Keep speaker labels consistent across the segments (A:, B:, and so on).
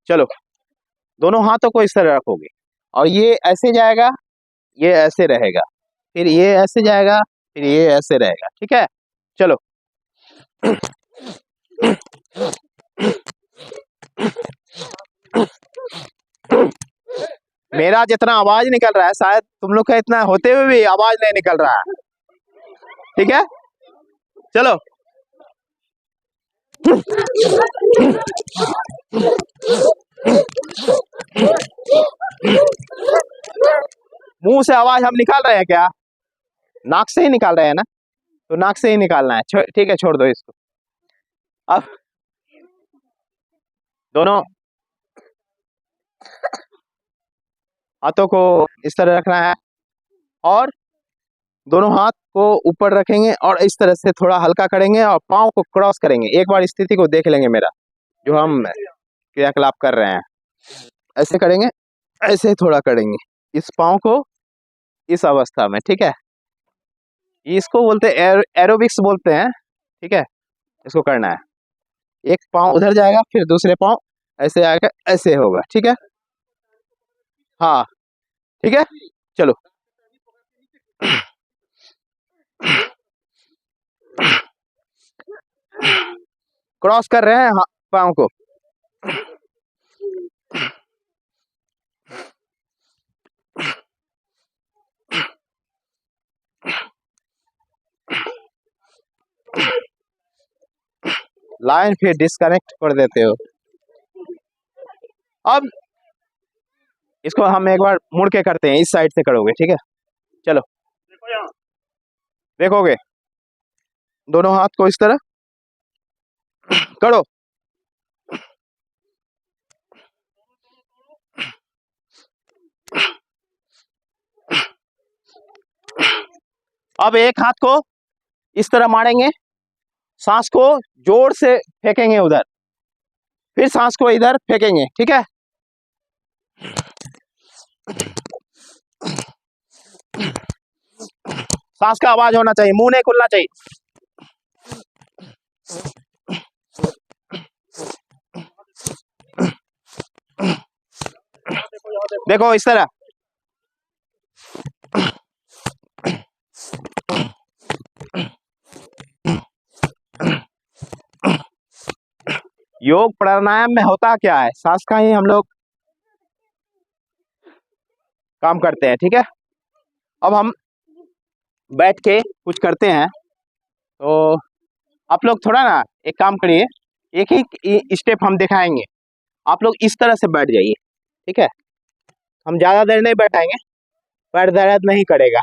A: चलो, दोनों हाथों को इस तरह रखोगे और ये ऐसे जाएगा, ये ऐसे रहेगा, फिर ये ऐसे जाएगा, फिर ये ऐसे रहेगा। ठीक है, चलो। मेरा जितना आवाज निकल रहा है शायद तुम लोग का इतना होते हुए भी आवाज नहीं निकल रहा है। ठीक है, चलो। मुंह से आवाज हम निकाल रहे हैं क्या? नाक से ही निकाल रहे हैं ना? तो नाक से ही निकालना है। ठीक है, छोड़ दो इसको। अब दोनों हाथों को इस तरह रखना है और दोनों हाथ को ऊपर रखेंगे और इस तरह से थोड़ा हल्का करेंगे और पाँव को क्रॉस करेंगे। एक बार स्थिति को देख लेंगे मेरा, जो हम क्रियाकलाप कर रहे हैं। ऐसे करेंगे, ऐसे थोड़ा करेंगे इस पाँव को इस अवस्था में। ठीक है, इसको बोलते हैं एरोबिक्स बोलते हैं। ठीक है, इसको करना है। एक पाँव उधर जाएगा, फिर दूसरे पाँव ऐसे आएगा, ऐसे होगा। ठीक है, हाँ ठीक है, चलो। क्रॉस कर रहे हैं पाँव को। लाइन फिर डिस्कनेक्ट कर देते हो। अब इसको हम एक बार मुड़ के करते हैं, इस साइड से करोगे। ठीक है, चलो। देखोगे, दोनों हाथ को इस तरह करो। अब एक हाथ को इस तरह मारेंगे, सांस को जोर से फेंकेंगे उधर, फिर सांस को इधर फेंकेंगे। ठीक है, सांस का आवाज होना चाहिए, मुंह नहीं खुलना चाहिए। देखो इस तरह। योग प्राणायाम में होता क्या है, सांस का ही हम लोग काम करते हैं। ठीक है, अब हम बैठ के कुछ करते हैं। तो आप लोग थोड़ा ना एक काम करिए, एक ही स्टेप हम दिखाएंगे, आप लोग इस तरह से बैठ जाइए। ठीक है, हम ज्यादा देर नहीं बैठाएंगे, पैर दर्द नहीं करेगा।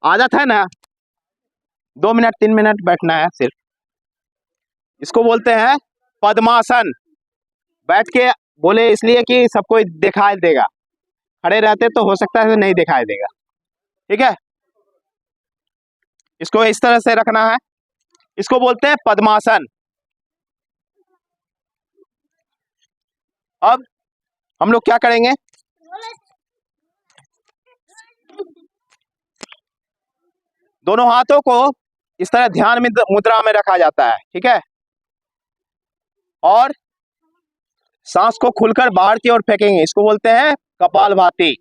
A: आदत है ना, 2 मिनट 3 मिनट बैठना है सिर्फ। इसको बोलते हैं पद्मासन। बैठ के बोले इसलिए कि सबको दिखाई देगा, खड़े रहते तो हो सकता है नहीं दिखाई देगा। ठीक है, इसको इस तरह से रखना है, इसको बोलते हैं पद्मासन। अब हम लोग क्या करेंगे, दोनों हाथों को इस तरह ध्यान मुद्रा में रखा जाता है। ठीक है, और सांस को खुलकर बाहर की ओर फेंकेंगे, इसको बोलते हैं कपालभाति।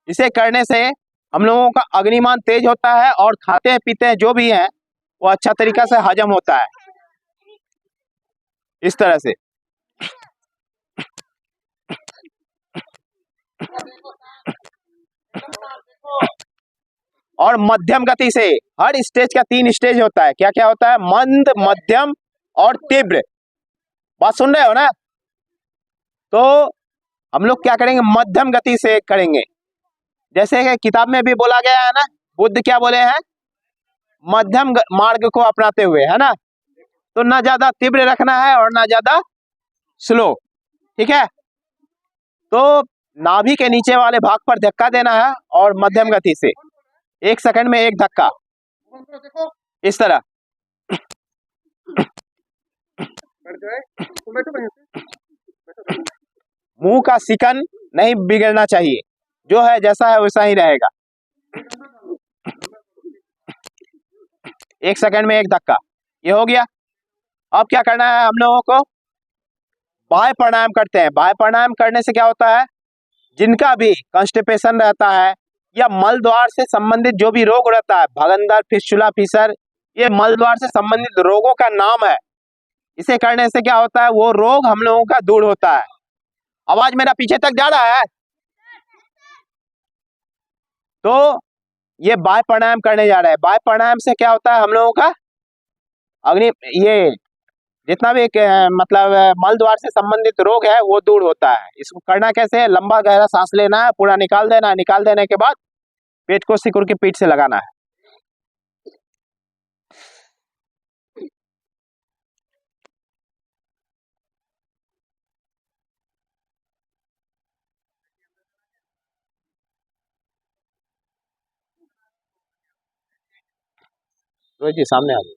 A: इसे करने से हम लोगों का अग्निमान तेज होता है और खाते हैं पीते हैं जो भी है वो अच्छा तरीका से हजम होता है। इस तरह से और मध्यम गति से। हर स्टेज का 3 स्टेज होता है। क्या क्या होता है, मंद, मध्यम और तीव्र। बात सुन रहे हो ना? तो हम लोग क्या करेंगे, मध्यम गति से करेंगे। जैसे कि किताब में भी बोला गया है ना, बुद्ध क्या बोले हैं, मध्यम मार्ग को अपनाते हुए, है ना। तो ना ज्यादा तीव्र रखना है और ना ज्यादा स्लो। ठीक है, तो नाभि के नीचे वाले भाग पर धक्का देना है और मध्यम गति से 1 सेकंड में 1 धक्का, इस तरह। मुंह का सिकन नहीं बिगड़ना चाहिए, जो है जैसा है वैसा ही रहेगा। 1 सेकंड में 1 धक्का, ये हो गया। अब क्या करना है हम लोगों को, बाह्य प्राणायाम करते हैं। बाह्य प्राणायाम करने से क्या होता है, जिनका भी कॉन्स्टिपेशन रहता है या मल द्वार से संबंधित जो भी रोग रहता है, भगंदर, फिस्चुला, फीसर, ये मल द्वार से संबंधित रोगों का नाम है। इसे करने से क्या होता है, वो रोग हम लोगों का दूर होता है। आवाज मेरा पीछे तक जा रहा है? तो ये बाह्य प्राणायाम करने जा रहे हैं। बाह्य प्राणायाम से क्या होता है, हम लोगों का अग्नि, ये जितना भी मतलब मल द्वार से संबंधित रोग है वो दूर होता है। इसको करना कैसे है, लंबा गहरा सांस लेना है, पूरा निकाल देना है, निकाल देने के बाद पेट को सिकुड़ के पीठ से लगाना है। रोहित जी सामने आ जाइए,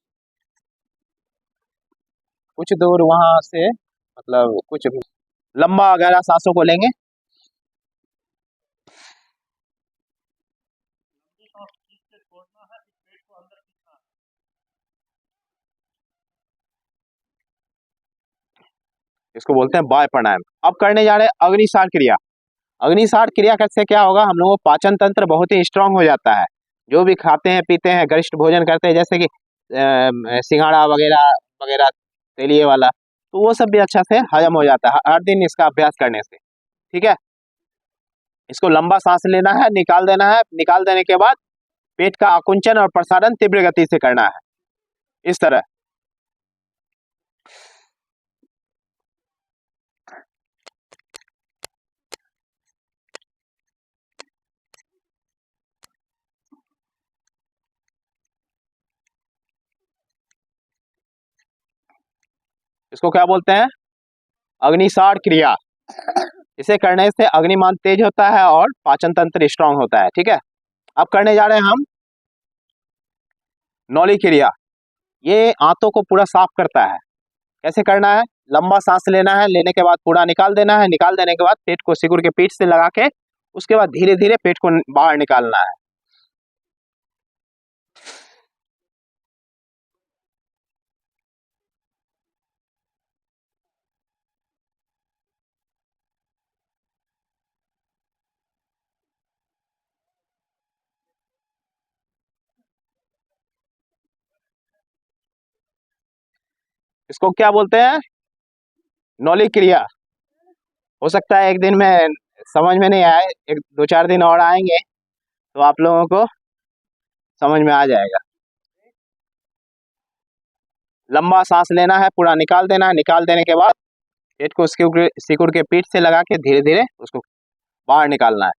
A: कुछ दूर वहां से, मतलब कुछ लंबा गहरा सांसों को लेंगे। इसको बोलते हैं बाह्य प्राणायाम। अब करने जा रहे हैं अग्निसार क्रिया। अग्निसार क्रिया से क्या होगा, हम लोगों का पाचन तंत्र बहुत ही स्ट्रांग हो जाता है। जो भी खाते हैं पीते हैं, गरिष्ठ भोजन करते हैं, जैसे कि सिंघाड़ा वगैरह वगैरह, तेलिए वाला, तो वो सब भी अच्छा से हजम हो जाता है हर दिन इसका अभ्यास करने से। ठीक है, इसको लंबा सांस लेना है, निकाल देना है, निकाल देने के बाद पेट का आकुंचन और प्रसारण तीव्र गति से करना है, इस तरह। इसको क्या बोलते हैं, अग्निसार क्रिया। इसे करने से अग्निमान तेज होता है और पाचन तंत्र स्ट्रांग होता है। ठीक है, अब करने जा रहे हैं हम नौली क्रिया। ये आंतों को पूरा साफ करता है। कैसे करना है, लंबा सांस लेना है, लेने के बाद पूरा निकाल देना है, निकाल देने के बाद पेट को सिकुड़ के पीठ से लगा के उसके बाद धीरे धीरे पेट को बाहर निकालना है। इसको क्या बोलते हैं, नौली क्रिया। हो सकता है एक दिन में समझ में नहीं आए, एक दो चार दिन और आएंगे तो आप लोगों को समझ में आ जाएगा। लंबा सांस लेना है, पूरा निकाल देना है, निकाल देने के बाद पेट को सिकुड़ के पीठ से लगा के धीरे धीरे उसको बाहर निकालना है।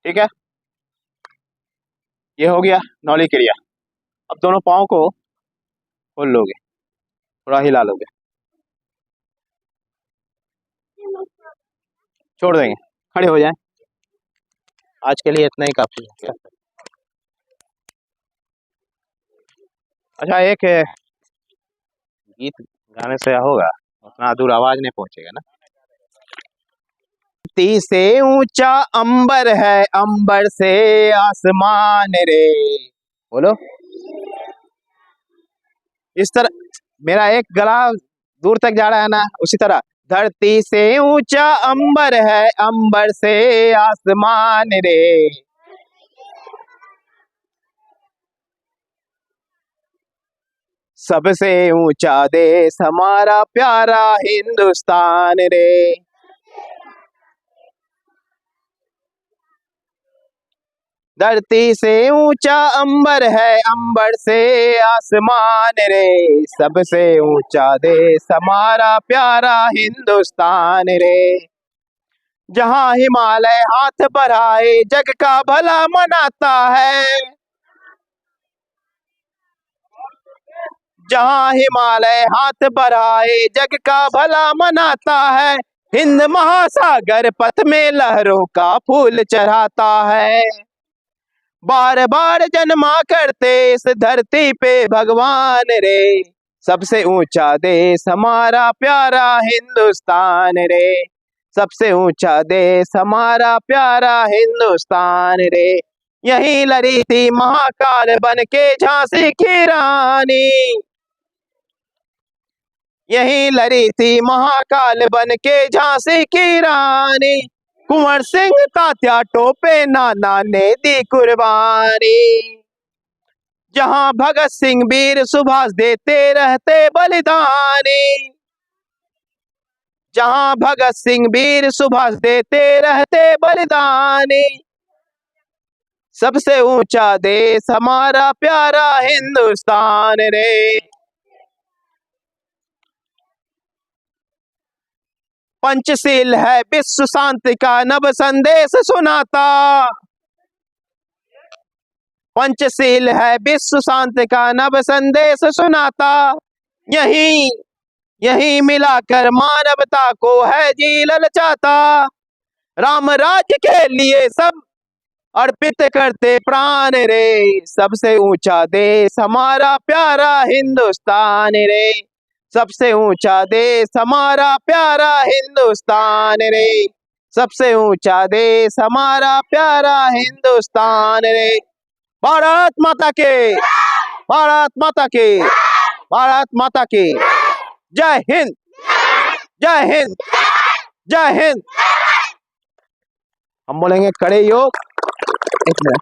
A: ठीक है, ये हो गया नौली क्रिया। अब दोनों पाँव को खोल लोगे, थोड़ा हिला लोगे, छोड़ देंगे, खड़े हो जाएं। आज के लिए इतना ही काफी है। अच्छा, एक गीत गाने से होगा, उतना दूर आवाज नहीं पहुंचेगा ना। धरती से ऊंचा अंबर है, अंबर से आसमान रे, बोलो इस तरह। मेरा एक गला दूर तक जा रहा है ना, उसी तरह। धरती से ऊंचा अंबर है, अंबर से आसमान रे, सबसे ऊंचा देश हमारा प्यारा हिंदुस्तान रे। धरती से ऊंचा अंबर है, अंबर से आसमान रे, सबसे ऊंचा देश हमारा प्यारा हिंदुस्तान रे। जहाँ हिमालय हाथ बढ़ाए जग का भला मनाता है, जहाँ हिमालय हाथ बढ़ाए जग का भला मनाता है, हिंद महासागर पथ में लहरों का फूल चढ़ाता है। बार बार जन्मा करते इस धरती पे भगवान रे, सबसे ऊंचा देश हमारा प्यारा हिंदुस्तान रे, सबसे ऊंचा देश हमारा प्यारा हिंदुस्तान रे। यहीं लड़ी थी महाकाल बन के झांसी की रानी। यहीं लड़ी थी महाकाल बन के झांसी की रानी। कुंवर सिंह तात्या टोपे नाना ने दी कुर्बानी। जहां भगत सिंह वीर सुभाष देते रहते बलिदानी। जहां भगत सिंह वीर सुभाष देते रहते बलिदानी। सबसे ऊंचा देश हमारा प्यारा हिंदुस्तान रे। पंचशील है विश्व शांति का नव संदेश सुनाता। पंचशील है विश्व शांति का नव संदेश सुनाता। यहीं यहीं मिलाकर मानवता को है जी ललचाता। राम राज्य के लिए सब अर्पित करते प्राण रे। सबसे ऊंचा देश हमारा प्यारा हिंदुस्तान रे। सबसे ऊंचा देश हमारा प्यारा हिंदुस्तान रे। सबसे ऊंचा देश हमारा प्यारा हिंदुस्तान रे। भारत माता के, भारत माता के, भारत माता के। जय हिंद, जय हिंद, जय हिंद। हम बोलेंगे खड़े योग, एक मिनट,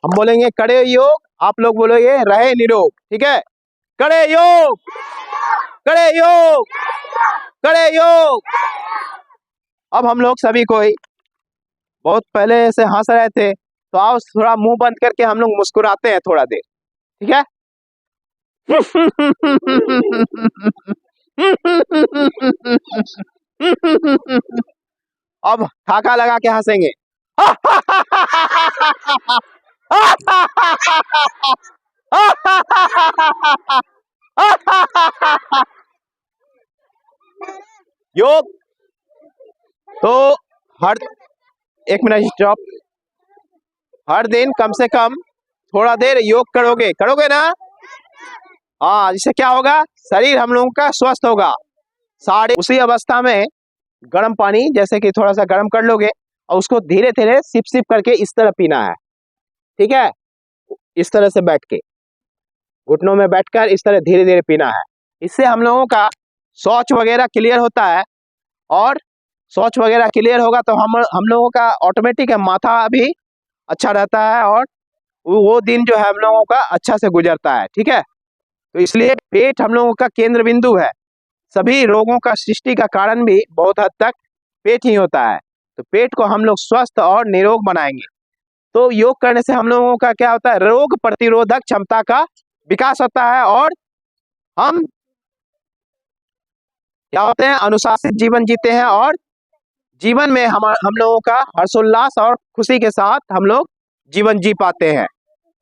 A: हम बोलेंगे खड़े योग, आप लोग बोलोगे रहे निरोग, ठीक है। खड़े योग, खड़े योग, खड़े योग। अब हम लोग सभी कोई बहुत पहले से हंस रहे थे, तो आओ थोड़ा मुंह बंद करके हम लोग मुस्कुराते हैं थोड़ा देर, ठीक है। अब ठाका लगा के हंसेंगे। योग तो हर एक मिनट स्टॉप। हर दिन कम से कम थोड़ा देर योग करोगे, करोगे ना। हाँ, इससे क्या होगा, शरीर हम लोगों का स्वस्थ होगा। साढ़े उसी अवस्था में गर्म पानी जैसे कि थोड़ा सा गर्म कर लोगे और उसको धीरे धीरे सिप सिप करके इस तरह पीना है, ठीक है। इस तरह से बैठ के, घुटनों में बैठकर इस तरह धीरे धीरे पीना है। इससे हम लोगों का शौच वगैरह क्लियर होता है, और शौच वगैरह क्लियर होगा तो हम लोगों का ऑटोमेटिक माथा भी अच्छा रहता है, और वो दिन जो है हम लोगों का अच्छा से गुजरता है, ठीक है। तो इसलिए पेट हम लोगों का केंद्र बिंदु है। सभी रोगों का सृष्टि का कारण भी बहुत हद तक पेट ही होता है। तो पेट को हम लोग स्वस्थ और निरोग बनाएंगे तो योग करने से हम लोगों का क्या होता है, रोग प्रतिरोधक क्षमता का विकास होता है, और हम क्या होते हैं, अनुशासित जीवन जीते हैं, और जीवन में हम लोगों का हर्षोल्लास और खुशी के साथ हम लोग जीवन जी पाते हैं।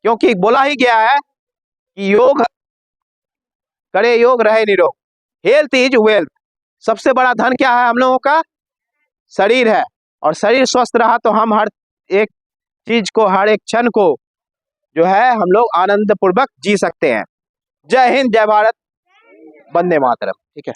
A: क्योंकि बोला ही गया है कि योग करे योग रहे निरोग, हेल्थ इज वेल्थ। सबसे बड़ा धन क्या है हम लोगों का, शरीर है। और शरीर स्वस्थ रहा तो हम हर एक चीज को, हर एक क्षण को जो है हम लोग आनंद पूर्वक जी सकते हैं। जय हिंद, जय भारत, वंदे मातरम, ठीक है।